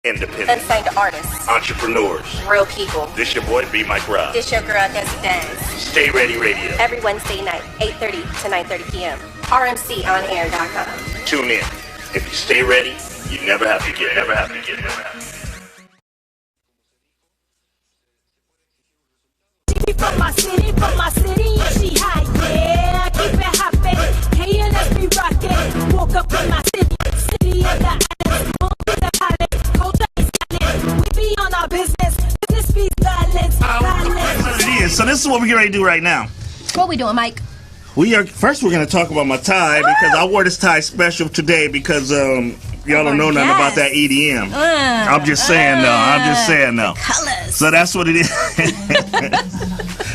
independent, unsigned artists, entrepreneurs, real people. This your boy, B. Mike Rob. This your girl, Desi Dance. Stay Ready Radio. Every Wednesday night, 8:30 to 9:30 p.m. RMCOnAir.com. Tune in. If you stay ready, you never have to get, never have to get, never have to get. From my city, she high, yeah, keep it hoppin', KNSB rockin', woke up in my city of the islands, home with the island, culture is silent, we be on our business be violence, So this is what we're getting ready to do right now. What we doing, Mike? We're going to talk about my tie because I wore this tie special today because y'all don't know nothing about that EDM. I'm just saying though. Colors. So that's what it is.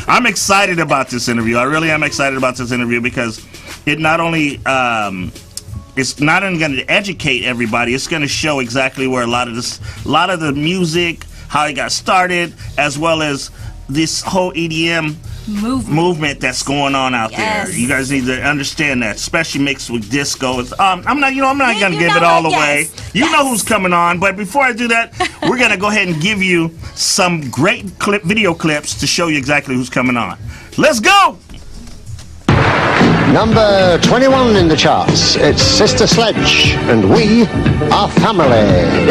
I'm excited about this interview. I really am excited about this interview because it not only it's not only going to educate everybody, it's going to show exactly where a lot of the music, how it got started, as well as this whole EDM movement that's going on out there. You guys need to understand that, especially mixed with disco. I'm not gonna give it all away. You know who's coming on, but before I do that, we're gonna go ahead and give you some great video clips to show you exactly who's coming on. Let's go. Number 21 in the charts. It's Sister Sledge, and we are family.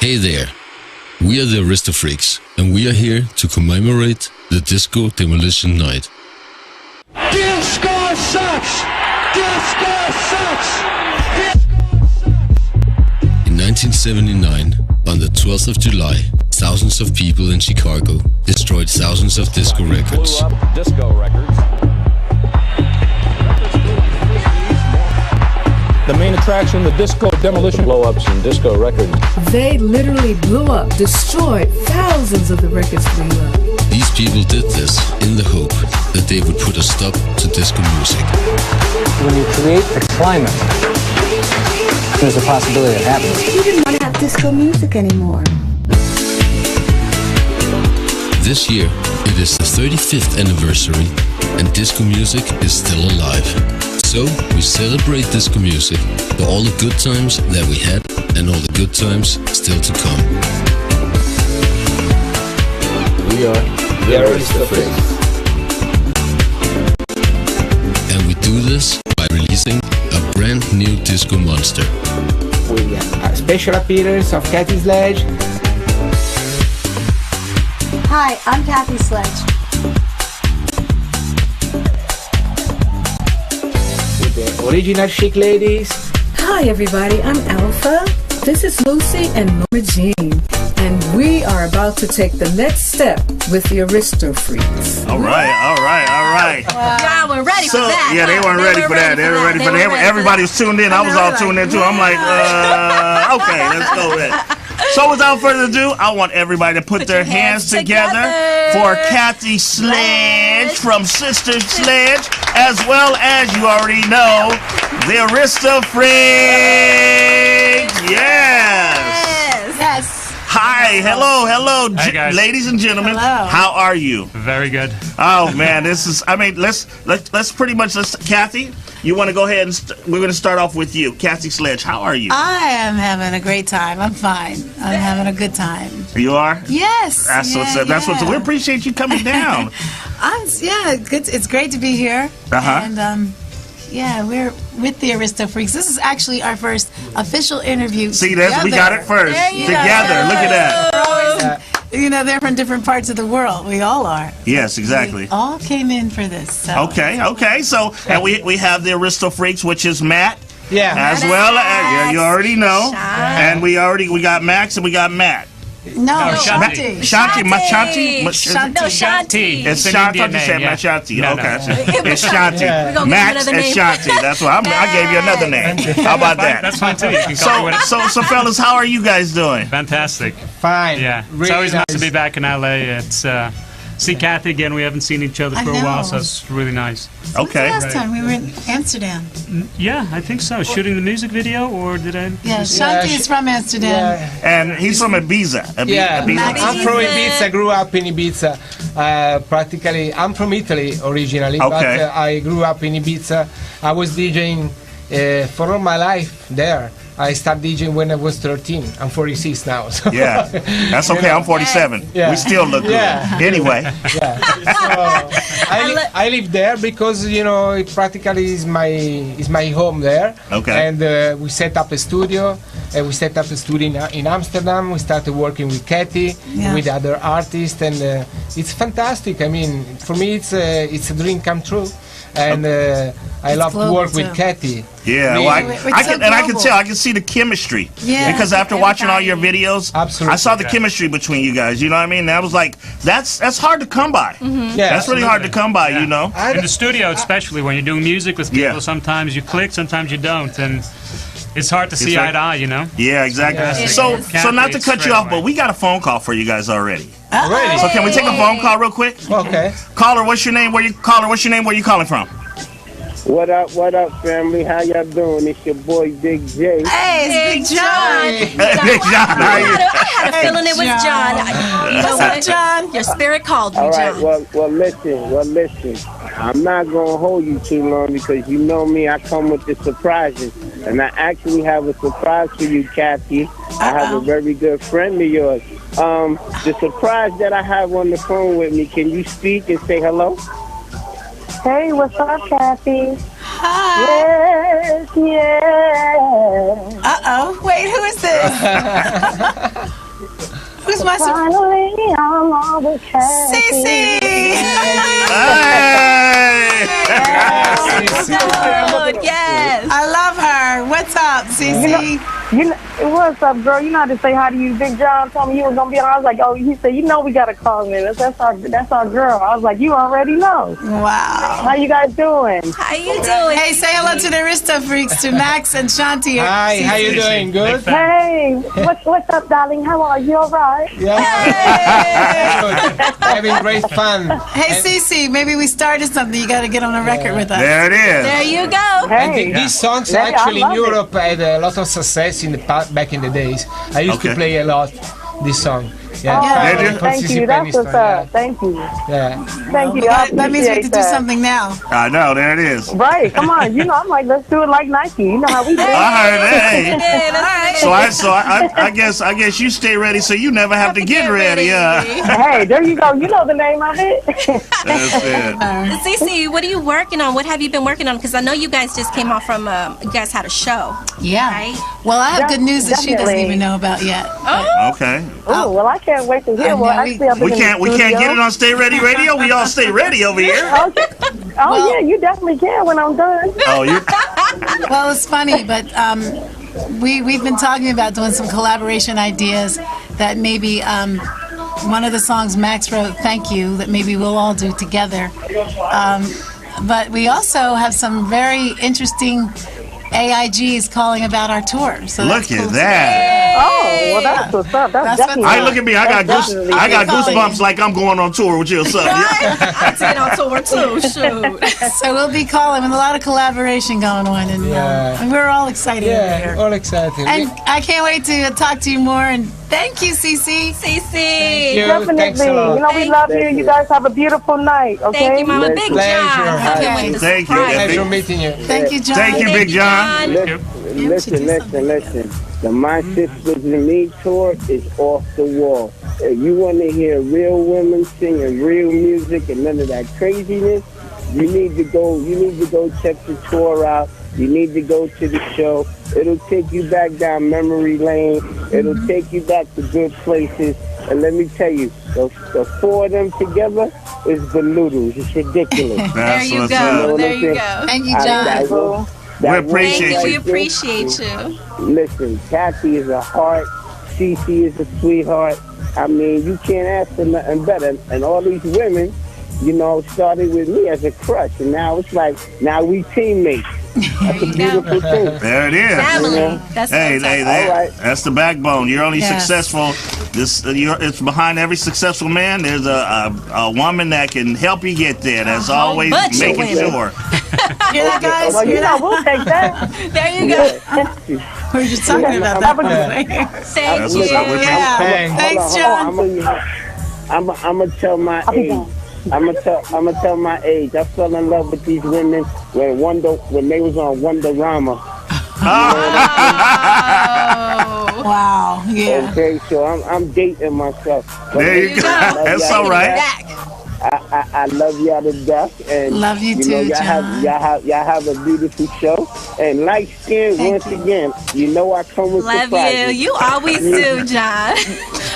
Hey there, we are the Aristo Freeks, and we are here to commemorate the Disco Demolition Night. Disco sucks! Disco sucks! In 1979, on the 12th of July, thousands of people in Chicago destroyed thousands of disco records. Blew up disco records. The main attraction, the disco demolition blow-ups and disco records. They literally blew up, destroyed thousands of the records we love. These people did this in the hope that they would put a stop to disco music. When you create a climate, there's a possibility it happens. You didn't want to have disco music anymore. This year, it is the 35th anniversary, and disco music is still alive. So, we celebrate disco music for all the good times that we had and all the good times still to come. We are the Aristo Freaks. And we do this by releasing a brand new disco monster. With a special appearance of Kathy Sledge. Hi, I'm Kathy Sledge. The original Chic Ladies. Hi everybody, I'm Alpha. This is Lucy and Norma Jean. And we are about to take the next step with the Aristo Freaks. All right. Y'all were ready for that. Yeah, they weren't ready for that. They were ready for that. Everybody was tuned in. I was all tuned in too. I'm like, okay, let's go with it. So without further ado, I want everybody to put their hands together for Kathy Sledge from Sister Sledge, as well as, you already know, the Aristo Freaks. Yes. Hi, hello, Hey guys. ladies and gentlemen. Hello. How are you? Very good. Oh man, this is. I mean, let's pretty much. Kathy, you want to go ahead and we're going to start off with you, Kathy Sledge. How are you? I am having a great time. I'm fine. I'm having a good time. You are? Yes. That's what's up. That's what's up. We appreciate you coming down. It's great to be here. And we're with the Aristo Freaks. This is actually our first official interview. See, we got it first. Together. Look at that. They're from different parts of the world. We all are. Yes, exactly. We all came in for this. So. Okay. So, and we have the Aristo Freaks, which is Matt. Yeah. As well as, you already know. And we got Max and we got Matt. No, Shanti. Shanti, Machanti? No, Shanti. It's Shanti. I thought you said Machanti. No, Okay. no. It's Shanti. Yeah. Max and Shanti. That's what I gave you another name. How about that? That's fine too. You can call me So fellas, how are you guys doing? Fantastic. Fine. Yeah. Really It's always nice to nice. be back in LA. It's see Kathy again. We haven't seen each other I for a know. while, so it's really nice. Okay. Last time we were in Amsterdam. Yeah, I think so. Shooting the music video, or did I? Yeah, Shanti is from Amsterdam. Yeah. And he's from Ibiza. Yeah, Ibiza. I'm from Ibiza. Grew up in Ibiza. Practically, I'm from Italy originally, Okay. but I grew up in Ibiza. I was DJing for all my life there. I started DJing when I was 13. I'm 46 now. So. Yeah, that's okay. I'm 47. Yeah. We still look good. Yeah. Anyway. Yeah. So I live there because it practically is my home there. Okay. And we set up a studio. We set up a studio in Amsterdam. We started working with Katy, with other artists, and it's fantastic. I mean, for me, it's a dream come true. And I love to work with Katy. Yeah, Really. well, I can tell. I can see the chemistry. Yeah. Because after watching all your videos, Absolutely. I saw the chemistry between you guys. You know what I mean? I was like, that's hard to come by. Yeah, That's really hard to come by. You know. In the studio, especially when you're doing music with people, sometimes you click, sometimes you don't, and it's hard to see eye to eye. Yeah, exactly. Yeah. So not to cut you off, but we got a phone call for you guys already. Already? So can we take a phone call real quick? Okay. Caller, what's your name? Where you calling from? What up, family? How y'all doing? It's your boy, Big J. Hey, it's Big John. Big John, how are you? I had a feeling it was John. You know what, John? Your spirit called you, All right, John. well, listen. I'm not going to hold you too long because you know me, I come with the surprises. And I actually have a surprise for you, Kathy. I have a very good friend of yours. The surprise that I have on the phone with me, can you speak and say hello? Hey, what's up, Kathy? Hi. Yes. Uh-oh. Wait, who is this? Who's my surprise? Finally, I'm all with Kathy. Cece! Yes. I love her. What's up, Cece? What's up, girl? You know how to say hi to you. Big John told me you was gonna be on. I was like, he said, we gotta call him. That's our girl. I was like, you already know. Wow. How you guys doing? How you doing? Hey, say hello to the Aristo Freaks, to Max and Shanti. Hi, how you doing? Good? Hey, what's up, darling? How are you? All right? Yeah. Having great fun. Hey, Cece, maybe we started something. You got to get on a record with us. There it is. There you go. Hey. And these songs actually in Europe had a lot of success in the past, back in the days. I used to play a lot this song. Yeah. Thank you. That's what's up. Thank you. Yeah. Thank you. That means we have to do something now. I know, there it is. Right, come on. I'm like, let's do it like Nike. You know how we do it. I heard that. All right. So I guess you stay ready, so you never have to get ready. Hey, there you go. You know the name of it. That's it. Cece, what are you working on? What have you been working on? Because I know you guys just came off from, you guys had a show. Yeah. Right? Well, I have good news that she doesn't Definitely. even know about yet. Oh. Okay. Oh, well, I can't wait to hear. Well, actually, I've been We can't get it on Stay Ready Radio. We all stay ready over here. Yeah, you definitely can when I'm done. Oh, you. Well, it's funny, but we've been talking about doing some collaboration ideas that maybe one of the songs Max wrote, Thank You, that maybe we'll all do together. But we also have some very interesting AIGs calling about our tour. So look at that. Oh, well, that's what's up. That's definitely. Hey, look at me. I got goosebumps like I'm going on tour with you or something. I'm taking on tour too. Shoot. So we'll be calling with a lot of collaboration going on, and we're all excited over here. All excited. And I can't wait to talk to you more. And thank you, Cece. Cece. Definitely. We love you. You guys have a beautiful night. Okay. Thank you, Mama. Big John. Thank you. Pleasure meeting you. Thank you, John. Thank you, Big John. Listen. The My Sisters and Me tour is off the wall. If you want to hear real women singing real music and none of that craziness, you need to go check the tour out. You need to go to the show. It'll take you back down memory lane. It'll take you back to good places. And let me tell you, the four of them together is the noodles. It's ridiculous. There you go. There you go. Thank you, John. We appreciate you. you. We appreciate you. Listen, Kathy is a heart. Cece is a sweetheart. I mean, you can't ask for nothing better. And all these women, you know, started with me as a crush, and now it's like, now we teammates. That's a beautiful thing. There it is. Family. You know? That's Hey, All right. that's the backbone. You're only Yes. successful. It's behind every successful man. There's a woman that can help you get there. That's always bunch of making women. sure. Hear that, guys? Well, Hear you know, that? we'll take that. There you go. We were just talking about that. by the way. Thank That's you. what's up. Yeah. Thanks, John. I'm gonna tell my age. I'm gonna tell my age. I fell in love with these women when they was on Wonderama. Wow. Yeah. Okay, so I'm dating myself. But There you go. That's all right. I love y'all to death, and Love you know, too, y'all have a beautiful show. And light skin, once again, you know I come with Love surprises. you. You always do, John.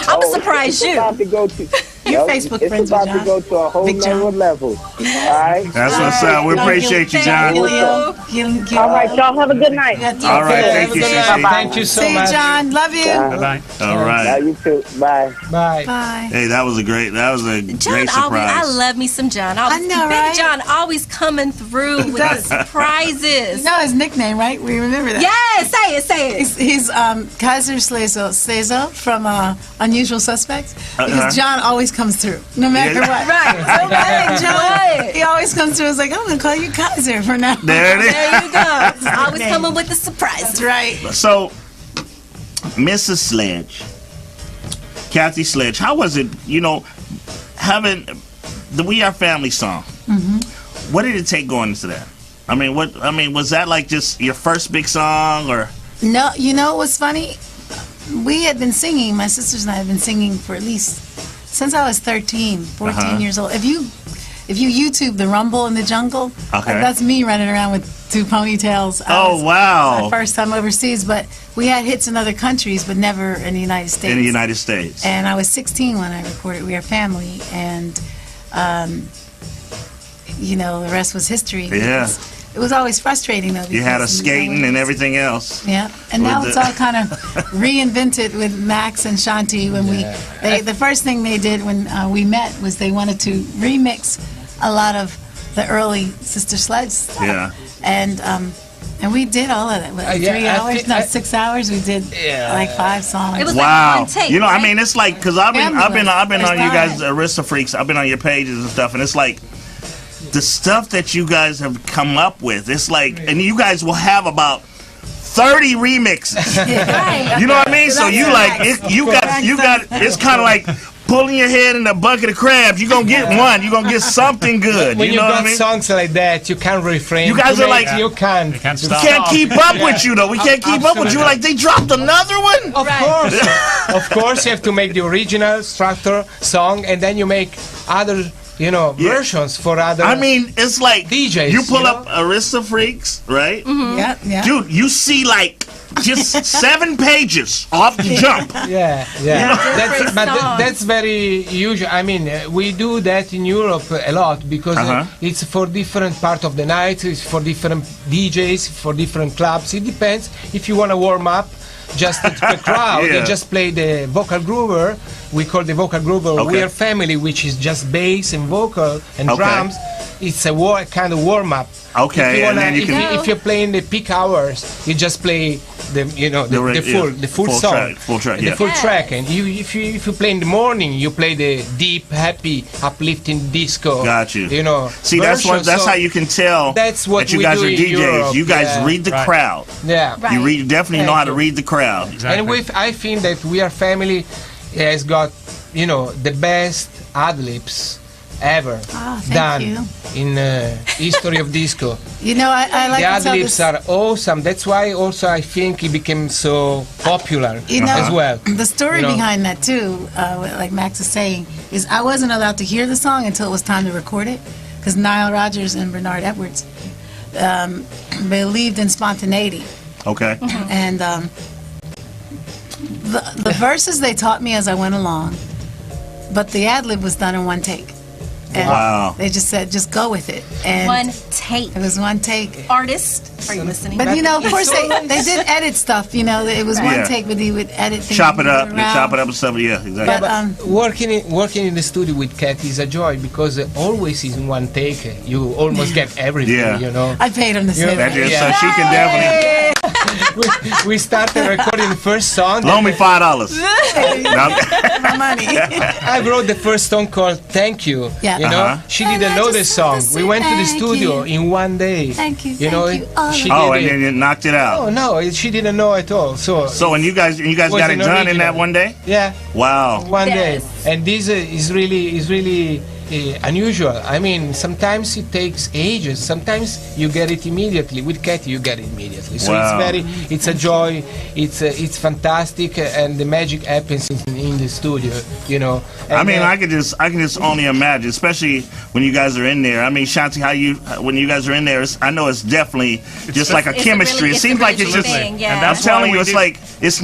I'm gonna surprise you. About to go to, Your Facebook it's friends about with to John. go to a whole Big John. nother level. All right. That's what's up. We appreciate you, John. All right, y'all have a good night. All right, thank you, Sissy. Thank you so See you, much. John. Love you. Bye-bye. All right. You too. Bye. Bye. Bye. Hey, that was a great John great always, surprise. I love me some John. Always, I know, Big right? John always coming through with the surprises. You know his nickname, right? We remember that. Yes, say it. He's Kaiser Slezo from Unusual Suspects. Because Uh-huh. John always comes through, no matter what. Right. So bad, John. Right. He always comes through. It's like, I'm going to call you Kaiser for now. There it is. There you go. It's always coming with the surprises. That's right. So, Mrs. Sledge, Kathy Sledge, how was it, having the We Are Family song? Mm-hmm. What did it take going into that? Was that like just your first big song, or? No, you know what's funny? We had been singing, my sisters and I have been singing for at least since I was 13, 14 years old. If you YouTube the Rumble in the Jungle, that's me running around with two ponytails. Wow. My first time overseas, but we had hits in other countries, but never in the United States. In the United States. And I was 16 when I recorded We Are Family, and the rest was history. Yeah. It was always frustrating, though. You had a because, skating and everything else. Yeah, and now it's all kind of reinvented with Max and Shanti. When the first thing they did when we met was they wanted to remix a lot of the early Sister Sledge stuff. Yeah. And we did all of that. What, 3 hours? No, 6 hours. We did like 5 songs. It was Wow. like one take, right? It's like, because I've been on you guys, First Aristo Freaks. I've been on your pages and stuff, and it's like the stuff that you guys have come up with. It's like, and you guys will have about 30 remixes. You know what I mean? So you got. It's kind of like pulling your head in a bucket of crabs. You're gonna get one. You're gonna get something good. When you you know what got I mean? songs like that, you can't refrain. You guys to are make- like- you can't. We can't keep up with you though. We can't keep up with you. Like they dropped another one. Of course, of course, you have to make the original structure song, and then you make other, versions for other. I mean, it's like DJs. You pull up Aristo Freaks, right? Mm-hmm. Yeah. Dude, you see like just 7 pages off the jump. Yeah. That's very usual. I mean, we do that in Europe a lot because it's for different part of the night. It's for different DJs, for different clubs. It depends. If you want to warm up, just the crowd, you just play the vocal groover. We call the vocal groover We Are Family, which is just bass and vocal and drums. It's a kind of warm up. Okay, if you're playing the peak hours, you just play the full song, full track, the full track. And if you play in the morning, you play the deep, happy, uplifting disco. Got you. See, version. that's how you can tell that's what that you we guys do are in DJs. Europe. You guys read the crowd. Yeah, You definitely know how to read the crowd. And I think that We Are Family has got the best ad-libs ever done in history of disco. I like the to tell ad-libs this. are awesome. That's why also I think it became so popular as well. The story behind that too, like Max is saying, is I wasn't allowed to hear the song until it was time to record it, because Nile Rodgers and Bernard Edwards believed in spontaneity. Okay. And the verses they taught me as I went along, but the ad-lib was done in one take. And Wow. they just said, just go with it. And One take. it was one take. Artist, are you listening? But you know, of course, they did edit stuff. You know, it was Yeah. one take, but he would edit things. Chop it up. around. You chop it up and stuff. Yeah, exactly. But, working in the studio with Kat is a joy because always in one take you almost get everything. Yeah. You know. I paid him to say that. So she can definitely we started recording the first song. loan me $5. My money. I wrote the first song called "Thank You." Yeah. You know, Uh-huh. she didn't know the song. We went to the studio in one day. Thank you. You know, thank you. All she of Oh, did and it. then you knocked it out. Oh no, she didn't know at all. So And you guys was got it an done in that original. one day? Yeah, Wow. one day. Yes. And this is really unusual. I mean, sometimes it takes ages. Sometimes you get it immediately. With Katie, you get it immediately. So Wow. it's a joy. It's fantastic, and the magic happens in the studio. You know. I And, mean, I can just only imagine, especially when you guys are in there. I mean, Shanti, when you guys are in there, I know it's definitely just like a It's chemistry. really- it seems it's a like it's really just. thing, yeah. And I'm that's telling why you, we it's do- like it's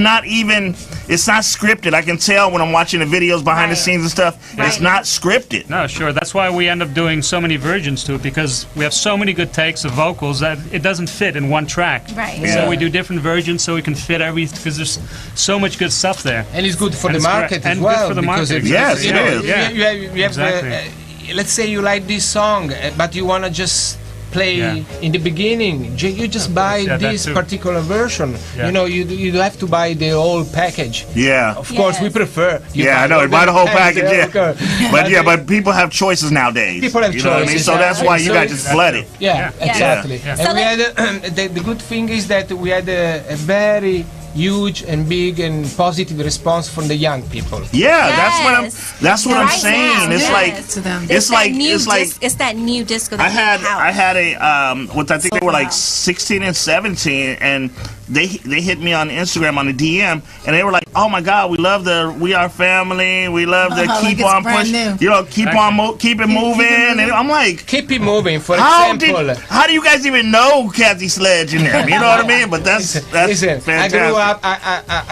not scripted. I can tell when I'm watching the videos behind the Right. scenes and stuff. It's Right. not scripted. No, sure. That's why we end up doing so many versions to it, because we have so many good takes of vocals that it doesn't fit in one track. Right. Yeah. So we do different versions so we can fit everything, because there's so much good stuff there. And it's good for And the it's great. market as And well. good for the because market. Yes, you it know, is. Yeah. You have Exactly. let's say you like this song, but you want to just play Yeah. in the beginning. You just buy Yeah, that this too. particular version. Yeah. You know, you have to buy the whole package. Yeah. Of course, we Yes. prefer. you Yeah, I know. all Buy the whole package. yeah, Yeah. okay. But people have choices nowadays. People have you know what I mean? choices, So yeah. that's why you So got it's- just flood it. Yeah, Yeah. exactly. Yeah. And So we had the good thing is that we had a very huge and big and positive response from the young people. Yeah, Yes. that's what I'm Right saying. now, It's yes. like To them. it's like It's that new disco that I had a what I think So they were like wow. 16 and 17, and they hit me on Instagram on the DM, and they were like, "Oh my God, we love the We Are Family, we love the Like keep it's on brand pushing, new. you know, keep it moving." And I'm like, Keep it moving. For how example, do you guys even know Kathy Sledge in them? You know what I mean? But that's listen, fantastic. I grew up.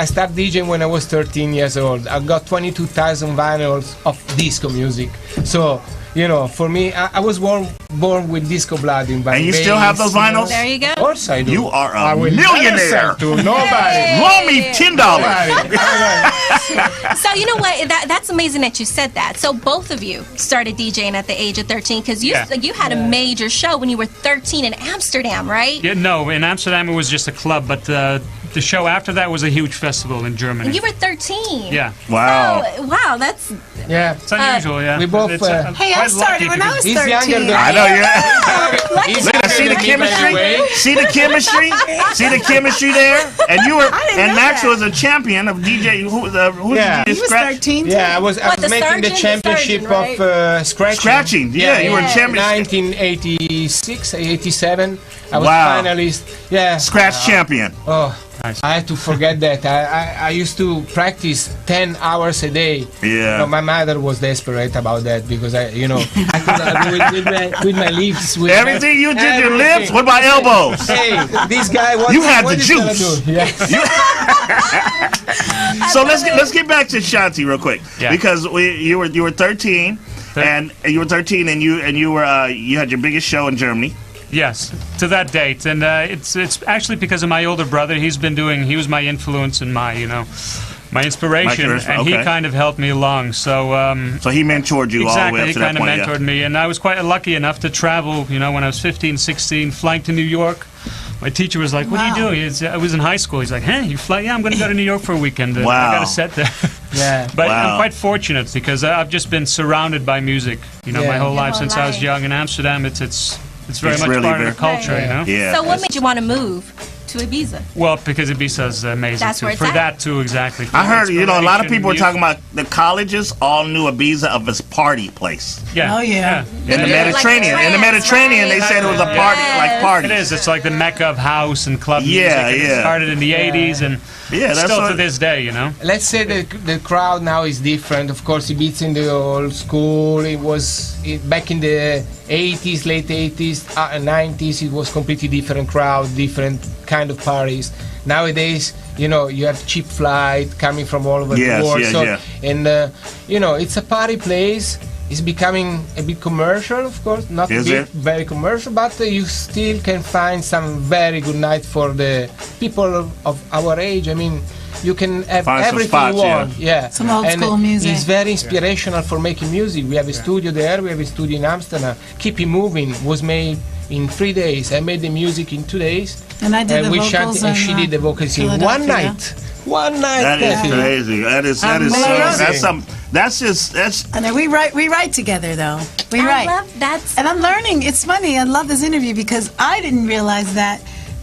I started DJing when I was 13 years old. I got 22,000 vinyls of disco music. So, you know, for me, I was born with disco blood in my And you veins, still have those you know. vinyls? There you go. Of course I do. You are I a will never millionaire. sell to nobody. Loan me $10. So you know what? That's amazing that you said that. So both of you started DJing at the age of 13 because you had a major show when you were 13 in Amsterdam, right? Yeah, no, in Amsterdam it was just a club, but the show after that was a huge festival in Germany. And you were 13. Yeah. Wow. So, wow, that's Yeah. It's unusual, yeah. We both, It's, Hey, I quite started lucky when I because- was He's 13. younger than I know, yeah. He's Look, younger see the than me, by chemistry? way. See the chemistry? See the chemistry there? And you were, didn't and know Max that. was a champion of DJ. Who Yeah. did He was scratch? 13 too. Yeah, I was What, the making the surgeon? The championship surgeon, of scratching. Scratching, yeah, you were Yeah. champion. 1986, 87. I was Wow. finalist. Yeah. Scratch champion. Oh, Nice. I had to forget that. I used to practice 10 hours a day. Yeah. No, my mother was desperate about that because I couldn't do it with my lips. With Everything you did, your everything. lips. What about elbows? Hey, this guy. What, You had what the is he gonna juice. do? Yeah. So let's get back to Shanti real quick, Yeah. because you were 13, and you were 13, and you were you had your biggest show in Germany. Yes, to that date, and it's actually because of my older brother. He was my influence and my inspiration, and he okay. kind of helped me along. So So he mentored you all the way exactly, up he to that kind of point. mentored me, and I was quite lucky enough to travel. You know, when I was 15, 16, flying to New York. My teacher was like, "What are you doing?" I was in high school. He's like, "Hey, you fly? Yeah, I'm going to go to New York for a weekend. Wow. I got a set there." Yeah. But Wow. I'm quite fortunate because I've just been surrounded by music. You know, my whole life since I was young. In Amsterdam, it's very It's much really part of very- the culture. You know. Yeah. So what made you want to move to Ibiza? Well, because Ibiza's amazing That's too. where it's For at. that too, exactly. I heard, a lot of Inspiration, people were music. talking about the colleges all knew Ibiza of its party place. Yeah. Oh, yeah. In the Mediterranean. In the Mediterranean, they said it was a party, like party. It is. It's like the mecca of house and club music. Yeah, and yeah. It started in the 80s and that's still what- to this day, you know. Let's say the crowd now is different. Of course, Ibiza in the old school. Back in the 80s, late 80s, 90s. It was completely different crowd, different kind of parties. Nowadays, you have cheap flight coming from all over Yes, the world. yes, so, yeah. And it's a party place. it's becoming a bit commercial, of course, not very commercial, but you still can find some very good night for the people of our age. I mean, you can have everything you want. Yeah. Some old school music. It's very inspirational for making music. We have a studio there, we have a studio in Amsterdam. Keep It Moving was made in 3 days. I made the music in 2 days. And I did the vocals. And she did the vocals in one night. One night. That is crazy. That's And then we write together though. We write. And I'm learning. It's funny. I love this interview because I didn't realize that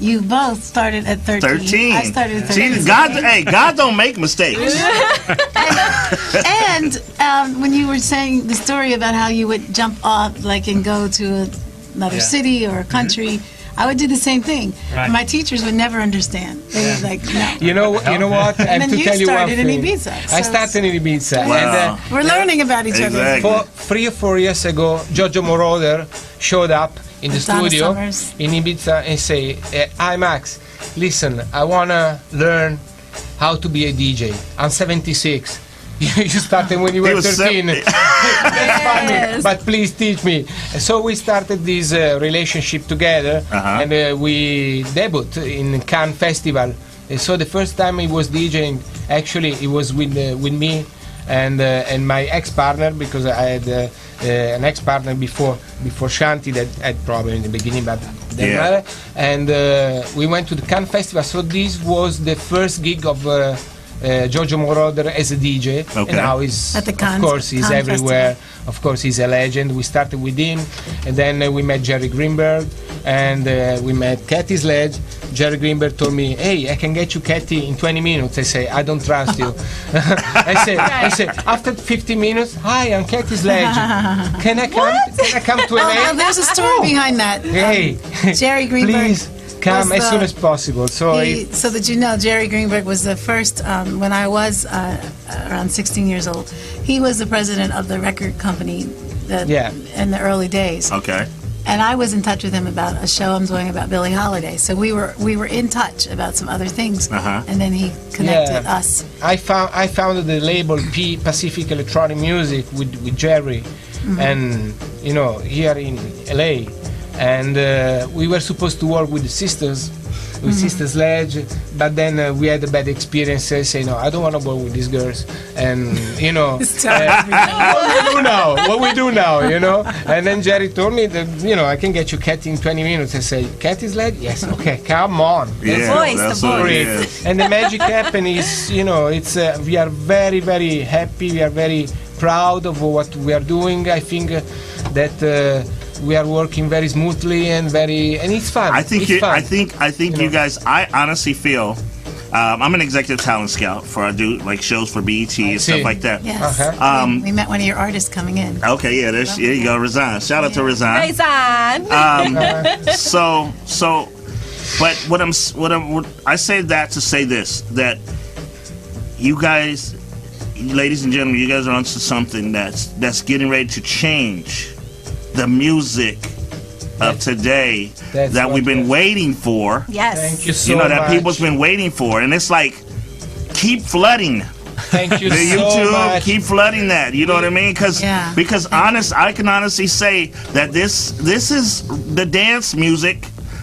you both started at 13. I started at 13. See, God don't make mistakes. and when you were saying the story about how you would jump off, like, and go to another city or a country, I would do the same thing. Right. My teachers would never understand. They were like, no. You know what? I have to tell you one thing. And then you started in Ibiza. I started in Ibiza. Wow. And, we're learning about each other. 3 or 4 years ago, Giorgio Moroder showed up in the studio in Ibiza and say, "Hi Max, listen, I wanna learn how to be a DJ. I'm 76. You started when you were 13. That's funny, but please teach me." And so we started this relationship together, and we debuted in Cannes Festival. And so the first time he was DJing, actually, it was with me and my ex-partner, because I had an ex-partner before Shanti that had problem in the beginning, but then and we went to the Cannes Festival. So this was the first gig of Giorgio Moroder as a DJ, and now he's, at the of course, he's everywhere. Festival. Of course, he's a legend. We started with him, and then we met Jerry Greenberg, and we met Katy Sledge. Jerry Greenberg told me, "Hey, I can get you Katy in 20 minutes." I say, "I don't trust you." I said, after 15 minutes, "Hi, I'm Katy Sledge. Can I come? Can I come to LA?" Well, there's a story behind that. Hey, Jerry Greenberg. Please. Come as soon as possible. So that you know, Jerry Greenberg was the first, when I was around 16 years old, he was the president of the record company in the early days. Okay. And I was in touch with him about a show I'm doing about Billie Holiday. So we were in touch about some other things, and then he connected us. I founded the label Pacific Electronic Music with Jerry, and here in LA. And we were supposed to work with the sisters, with Sister Sledge, but then we had a bad experience. Say, "No, I don't want to work with these girls." And what we do now, And then Jerry told me that, I can get you Katy in 20 minutes. I say, "Katy Sledge? Yes, okay, come on." The voice. And the magic happened is, it's we are very, very happy. We are very proud of what we are doing. I think that. We are working very smoothly and it's fun. I think you guys. I honestly feel. I'm an executive talent scout I do like shows for BET and stuff like that. Yes. We met one of your artists coming in. Okay, yeah, there you go, Razan. Shout out to Razan. But I say that to say this, that you guys, ladies and gentlemen, you guys are onto something that's getting ready to change the music of today that we've been waiting for. Yes. Thank you so much. That people's been waiting for. And it's like, keep flooding. Thank you the so YouTube, much. Keep flooding that. You know what I mean? Because I can honestly say that this is the dance music,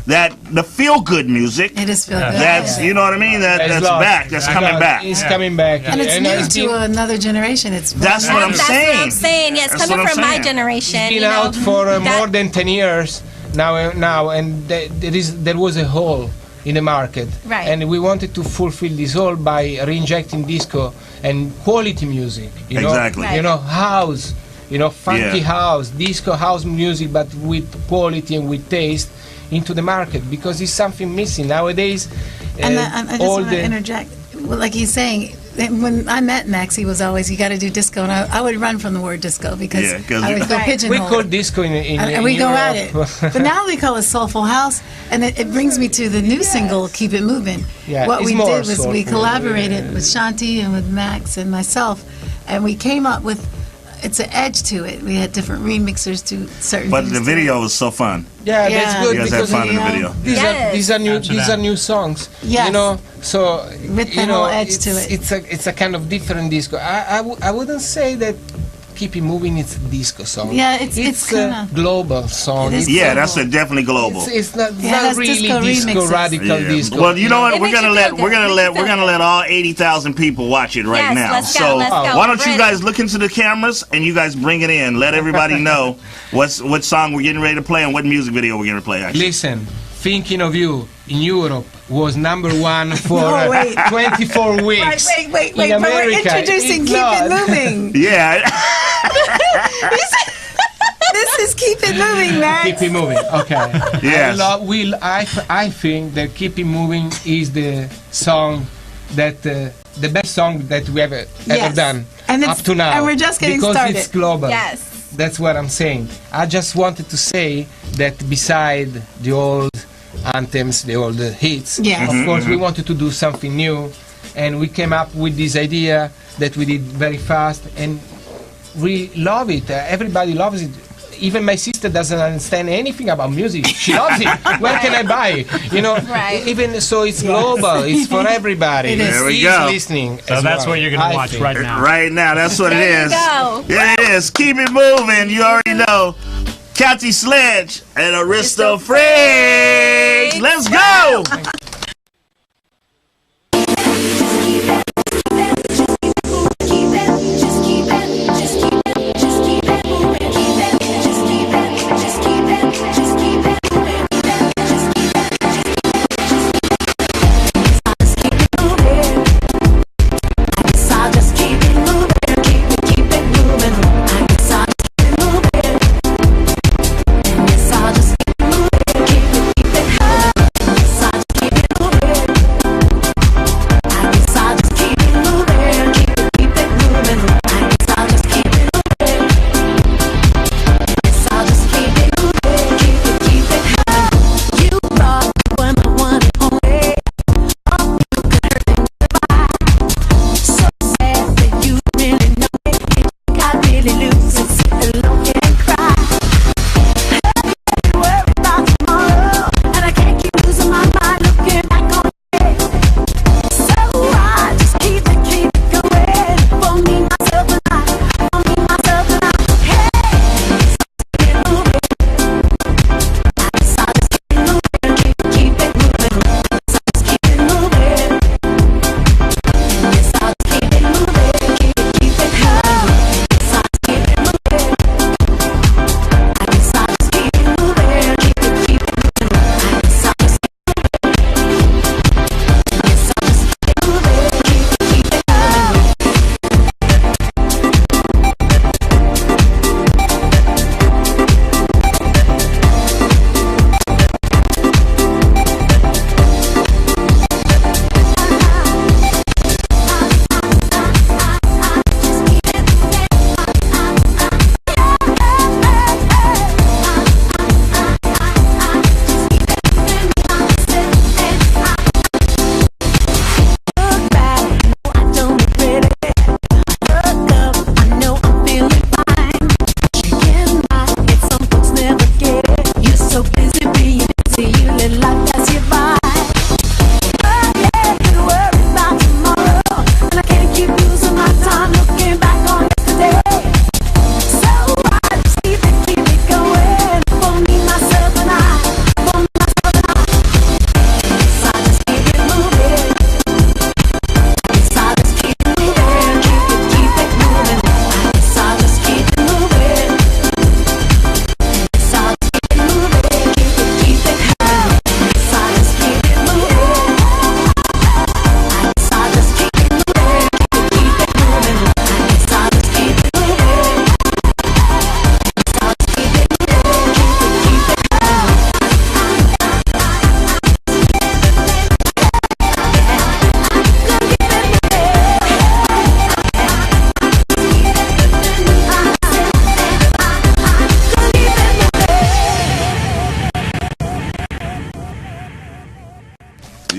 the feel-good music. It is feel-good. That's, you know what I mean? That's back. That's coming back. It's coming back. And it's new to another generation. That's what I'm saying. Yeah, it's coming from my generation. It's been out for more than 10 years now, and there was a hole in the market. Right. And we wanted to fulfill this hole by re-injecting disco and quality music. Exactly. Right. House, funky house, disco house music, but with quality and with taste into the market, because it's something missing nowadays. And I just want to interject. Well, like he's saying, when I met Max, he was always, "You got to do disco," and I would run from the word disco because I would go pigeonhole. We call disco in we go Europe. at it. But now we call it soulful house, and it brings me to the new single, "Keep It Moving." What we did was we collaborated with Shanti and with Max and myself, and we came up with. It's an edge to it. We had different remixers to certain. But the video was so fun. Yeah, that's good. You guys had fun in the video. These are new songs. Yes. So with the whole edge to it. It's a kind of different disco. I wouldn't say that Keep It Moving, it's a disco song. Yeah, it's a global song. Yeah, that's definitely global. It's not really disco radical disco. Well, you know what? We're gonna let all 80,000 people watch it right now. Let's go, so let's go. why don't you guys look into the cameras and you guys bring it in? Let everybody know what song we're getting ready to play and what music video we're gonna play. Actually. Listen, Thinking of You in Europe was #1 for 24 weeks. Wait, in America, but we're introducing Keep It Moving. Yeah. This is Keep It Moving, Max. Keep It Moving, okay. Yes. I think that Keep It Moving is the song that, the best song that we ever done up to now. And we're just getting started. Because it's global. Yes. That's what I'm saying. I just wanted to say that beside the old anthems, the old hits, of course we wanted to do something new, and we came up with this idea that we did very fast, and we love it. Everybody loves it. Even my sister doesn't understand anything about music. She loves it. Where can I buy it? You know, even so, it's global. It's for everybody. There we go. Listening. So that's what you're going to watch right now. Right now, that's what it is. Go. Yeah, it is. Keep it moving. You already know. Cathy Sledge and Aristo Freaks. Let's go.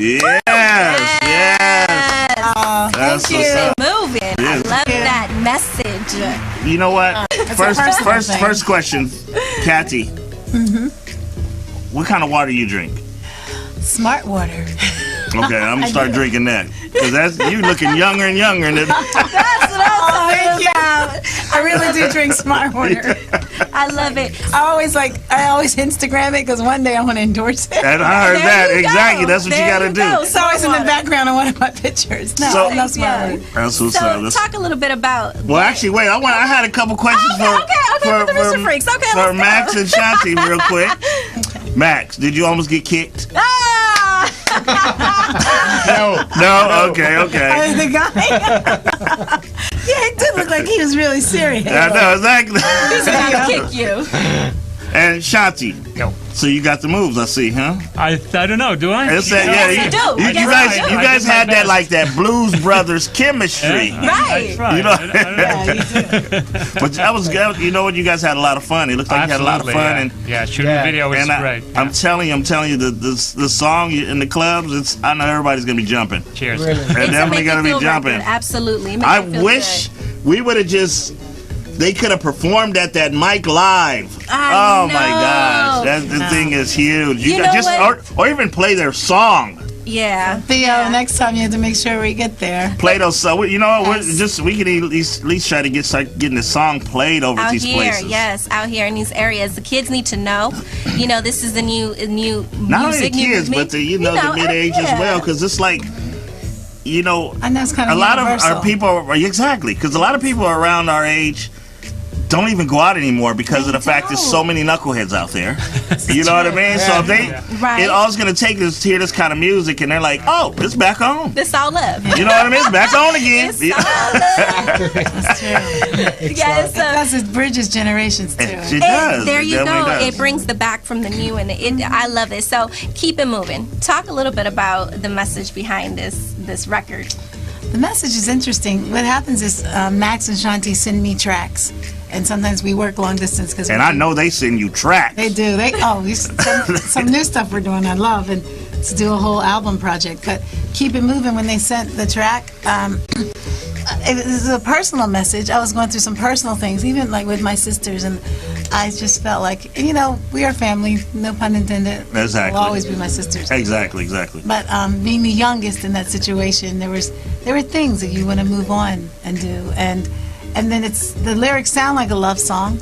Yes, yes. Oh, That's keep what's it up. moving. I Yeah. love that message. You know what? First question, Cathy. Mm-hmm. What kind of water you drink? Smart water. Okay, I'm gonna start drinking that because you looking younger and younger. That's what I'm Thank you. I really do drink Smart Water. I love it. I always Instagram it because one day I want to endorse it. And I heard that. Exactly. That's what you got to do. It's always in the background of one of my pictures. No, I love Smart Water. That's what's up. Talk a little bit about. Well, actually, wait. I had a couple questions for the Mr. Freaks. Okay, for Max and Shanti, real quick. Max, did you almost get kicked? No. Okay. The guy. Yeah, it did look like he was really serious. I know exactly. He's gonna kick you. And Shanti, so you got the moves, I see, huh? I don't know, do I? It's you do. You guys had that like that Blues Brothers chemistry, right? You know, but that was good. You know what? You guys had a lot of fun. It looked like you had a lot of fun, and shooting the video was great. I'm telling you, the song in the clubs. I know everybody's gonna be jumping. Cheers! They're definitely gonna be jumping. Absolutely. I wish we would have just. They could have performed at that mic live. Oh my gosh, that thing is huge. You got just or even play their song. Yeah. Theo, next time you have to make sure we get there. Play those songs. You know what? We can at least try to start getting the song played over out these places. Yes, out here in these areas, the kids need to know. You know, this is the new not music, only the kids, but the the mid age as well, because it's like. You know, I know it's kind of a lot of our people exactly because a lot of people around our age don't even go out anymore because of the fact there's so many knuckleheads out there. You know what I mean? So if it all's gonna take is to hear this kind of music, and they're like, "Oh, it's back on." This all love. You know what I mean? It's back on again. It's all love. That's true. Yes, because it bridges generations too. It does. There you go. Does. It brings the back from the new, and I love it. So keep it moving. Talk a little bit about the message behind this record. The message is interesting. What happens is Max and Shanti send me tracks. And sometimes we work long distance because. And I know they send you tracks. They do. Some new stuff we're doing. I love and to do a whole album project. But keep it moving. When they sent the track, it was a personal message. I was going through some personal things, even like with my sisters, and I just felt like we are family. No pun intended. Exactly. We'll always be my sisters. Exactly. But being the youngest in that situation, there were things that you want to move on and do and then the lyrics sound like a love song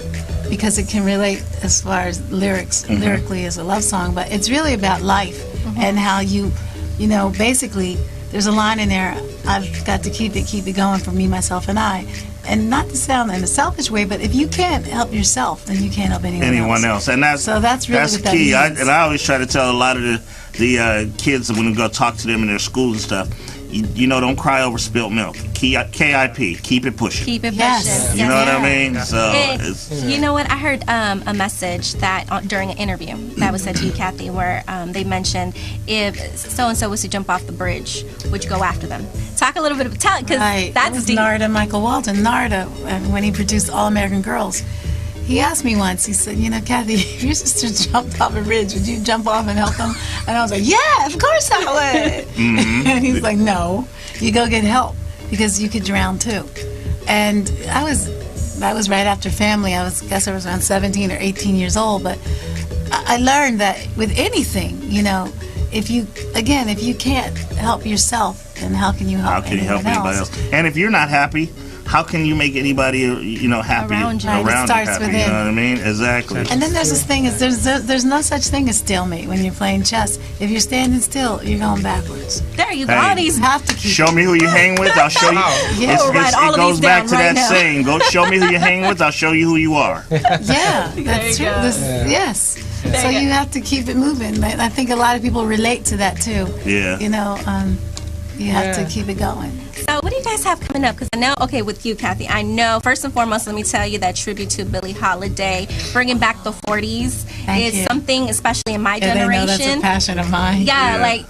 because it can relate as far as lyrically as a love song, but it's really about life and how you basically there's a line in there, I've got to keep it going for me, myself, and I. And not to sound in a selfish way, but if you can't help yourself, then you can't help anyone else. And that's really what that key. means. I always try to tell a lot of the kids when we go talk to them in their schools and stuff, don't cry over spilt milk. KIP, keep it pushing. Keep it pushing. Yes. You know what I mean? So you know what? I heard a message that during an interview that was said to you, Kathy, where they mentioned if so and so was to jump off the bridge, would you go after them? Talk a little bit about because that's deep. Narada Michael Walton. Narada, when he produced All American Girls. He asked me once, he said, Kathy, if your sister jumped off a bridge, would you jump off and help them? And I was like, yeah, of course I would. And he's like, no, you go get help because you could drown too. And that was right after family. I guess I was around 17 or 18 years old, but I learned that with anything, if you can't help yourself, then how can you help anybody else? And if you're not happy, how can you make anybody, happy around you? It starts happy, within. You know what I mean? Exactly. And then there's this thing: there's no such thing as stalemate when you're playing chess. If you're standing still, you're going backwards. There you go. All these have to keep. Show me who you hang with. I'll show you. It goes back to that saying: "Go show me who you hang with. I'll show you who you are." Yeah, that's true. Yes. So you have to keep it moving. I think a lot of people relate to that too. Yeah. You have to keep it going. So what do you guys have coming up? Because I know, with you, Kathy, I know, first and foremost, let me tell you that tribute to Billie Holiday, bringing back the 40s is something, especially in my generation. I know that's a passion of mine. Yeah, like,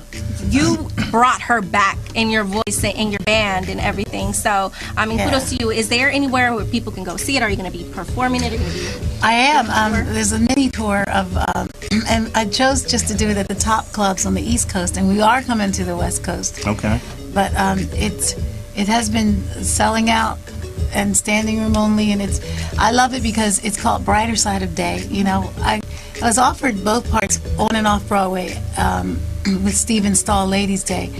you brought her back in your voice and in your band and everything. So, kudos to you. Is there anywhere where people can go see it? Are you going to be performing it? I am. There's a mini tour of, and I chose just to do it at the top clubs on the East Coast, and we are coming to the West Coast. Okay. But it has been selling out and standing room only, and I love it because it's called Brighter Side of Day. I was offered both parts on and off Broadway with Stephen Stahl Lady Day,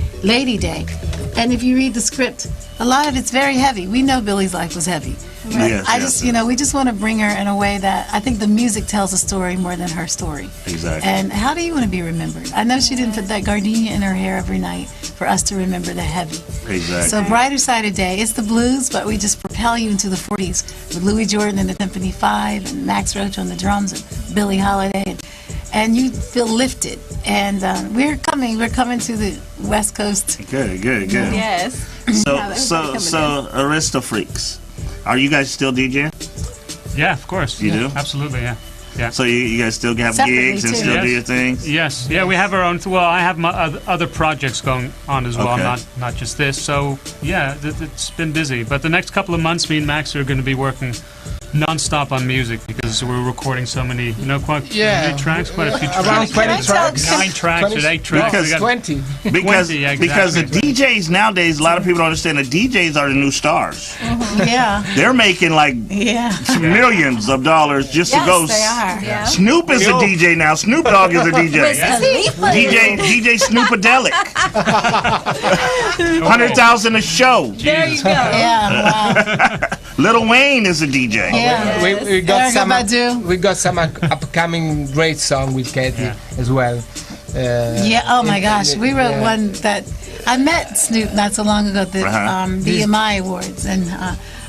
And if you read the script, a lot of it's very heavy. We know Billy's life was heavy. But Yes, I yes, just, we just want to bring her in a way that I think the music tells a story more than her story. Exactly. And how do you want to be remembered? I know she didn't put that gardenia in her hair every night for us to remember the heavy. Exactly. So Brighter Side of Day, it's the blues, but we just propel you into the 40s with Louis Jordan and the Symphony 5 and Max Roach on the drums and Billie Holiday. And you feel lifted. And we're coming to the West Coast. Good. Yes. So Aristo Freeks. Are you guys still DJing? Yeah, of course. You do? Absolutely, yeah. So you guys still have Separately, gigs and too. still do your things? Yes. Yeah, we have our own. Well, I have my other projects going on as well, Okay. not just this. So yeah, it's been busy. But the next couple of months, me and Max are going to be working non-stop on music because we're recording so many, quite many tracks, quite a few tracks. Around 20 tracks. 9 tracks or 8 tracks. Because We got 20. Because 20, yeah, because the exactly. DJs nowadays, a lot of people don't understand the DJs are the new stars. Yeah. They're making like Yeah. millions of dollars just to go. Yes, they are. Yeah. Snoop is a DJ now. Snoop Dogg is a DJ. Wiz Khalifa. DJ Snoopadelic. 100,000 a show. There you go. Yeah, wow. Lil Wayne is a DJ. Yeah. We got Erykah Badu. we got some upcoming great song with Katie as well. Yeah, oh my gosh. We wrote one that I met Snoop not so long ago at the BMI Awards, and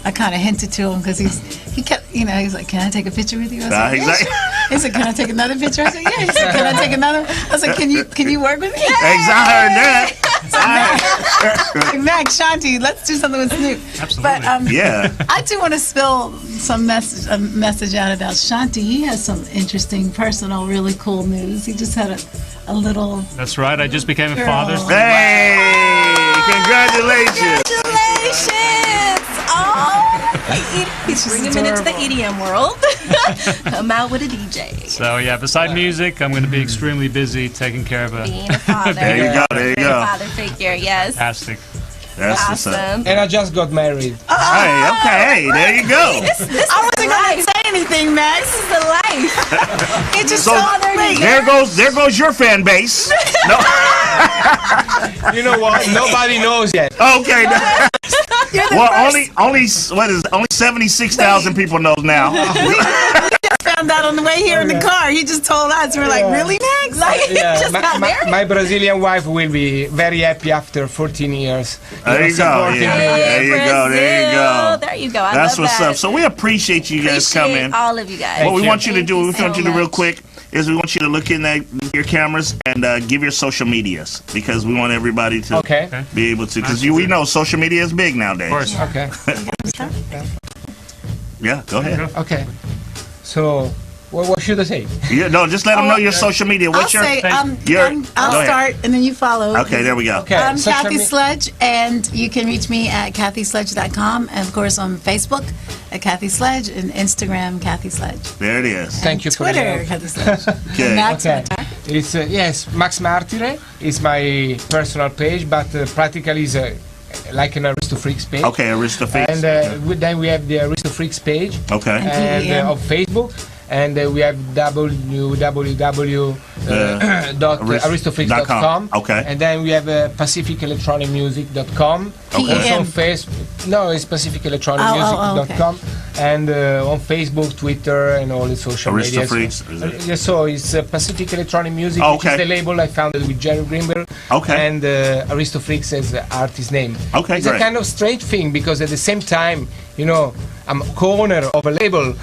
I kind of hinted to him because he kept, he's like, "Can I take a picture with you?" I said, Exactly. sure. He said, "Can I take another picture?" I said, "Yeah." He said, "Can I take another?" I said, "Can you work with me?" Exactly. Like, Max, Shanti, let's do something with Snoop. Absolutely. But Yeah. I do want to spill a message out about Shanti. He has some interesting, personal, really cool news. He just had a little. That's right. I just became a Girl. father. Hey! Congratulations! Congratulations! Oh, he's bringing him into the EDM world. Come out with a DJ. So yeah, beside music, I'm going to be extremely busy taking care of Being a father. There you go. There you Being a go. father figure, yes. fantastic. That's what's up. Awesome. And I just got married. Hey, okay, there you go. I wasn't going to say anything, Max. This is the life. It just So there goes your fan base. No. You know what? Nobody knows yet. Okay. Well, only 76,000 people knows now. found out on the way here in the car. He just told us. We're like, really, Max? Like, just got married? My Brazilian wife will be very happy after 14 years. There you go. Yeah. There you go. There you go. There you go. I That's love what's that. up. So we appreciate you guys coming. All of you guys. What we want you to do, we Thank you want so you to real much. quick, is we want you to look in your cameras and give your social medias because we want everybody to be able to. Because we know social media is big nowadays. Of course. Okay. Yeah, go ahead. Okay. So, what should I say? Yeah, no, just let them know your social media. What's I'll your? say, I'll go ahead. start, and then you follow. Okay, there we go. Okay, I'm social Kathy me- Sledge, and you can reach me at kathysledge.com, and of course on Facebook at Kathy Sledge, and Instagram Kathy Sledge. There it is. Thank you for Twitter that. Kathy Sledge. Okay. Max It's yes, Max Martire is my personal page, but practically is like an Aristo Freaks page. Okay, Aristo Freaks. And then we have the Aristo Freaks page. Okay. And on Facebook. And we have www.aristofreaks.com. Okay. And then we have pacificelectronicmusic.com. Okay. Also on no, it's pacificelectronicmusic.com. And on Facebook, Twitter, and all the social Aristo media. Freaks. Yeah, so it's Pacific Electronic Music, Oh, which okay. is the label I founded with Jerry Greenberg. Okay. And Aristo Freaks as the artist name. Okay, It's great. a kind of strange thing because at the same time, I'm co-owner of a label.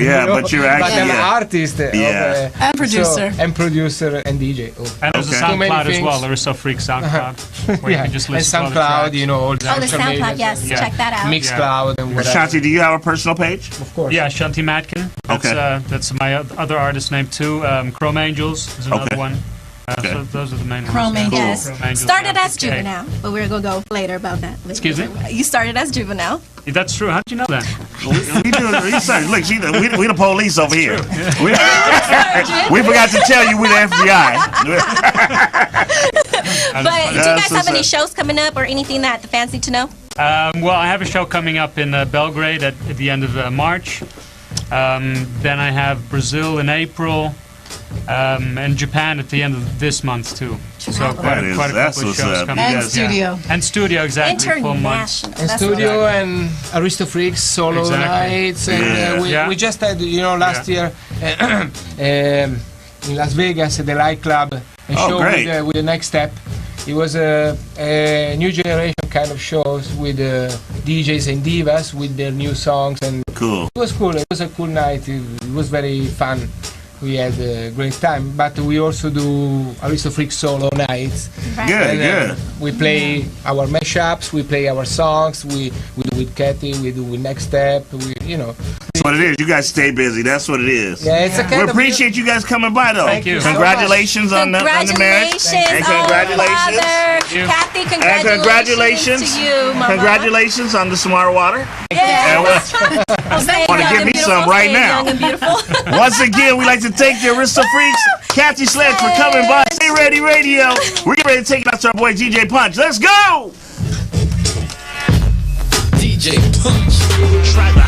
Yeah, but you're actually I'm an artist. Yeah. And producer. And producer and DJ. Oh. And there's a Too many SoundCloud as things. well, Aristo Freaks SoundCloud, where you Yeah, can just and listen to all the SoundCloud, tracks. all Oh, the social SoundCloud, media. yes. Yeah. Check that out. Mixcloud and whatever. Shanti, do you have a personal page? Of course. Yeah, Shanti Matkin. That's, Okay. that's my other artist name too. Chrome Angels is another Okay. one. So those are the main Chrome ones. Angels. Yeah. Yes. Chrome Angels, Started as okay. juvenile, but we're gonna go later about that. Excuse me? You started as juvenile. That's true. How did you know that? We do research. Look, we the police over here. We forgot to tell you we're the FBI. But do you guys have any shows coming up or anything that the fans need to know? Well, I have a show coming up in Belgrade at the end of March. Then I have Brazil in April. and Japan at the end of this month too. So quite a couple of shows coming. And studio. And studio, exactly. Full months. And studio and Aristo Freeks solo nights, and we just had last year in Las Vegas at the Light Club a show with the Next Step. It was a new generation kind of shows with DJs and divas with their new songs, and cool. It was cool. It was a cool night. It was very fun. We had a great time, but we also do Aristo Freaks solo nights. Right. Good. We play our mashups, we play our songs, we do with Katy, we do with Next Step, That's what it is. You guys stay busy. That's what it is. Yeah, it's a kind we appreciate you guys coming by, though. Thank you. Congratulations on the marriage. And congratulations. Kathy, and congratulations to you, Mama. Congratulations on the Smart Water. Yeah. I want to give me some right now. Once again, we'd like to thank the Aristo Freaks, Kathy Sledge, for coming by. Stay Ready Radio. We're getting ready to take it out to our boy DJ Punch. Let's go! DJ Punch.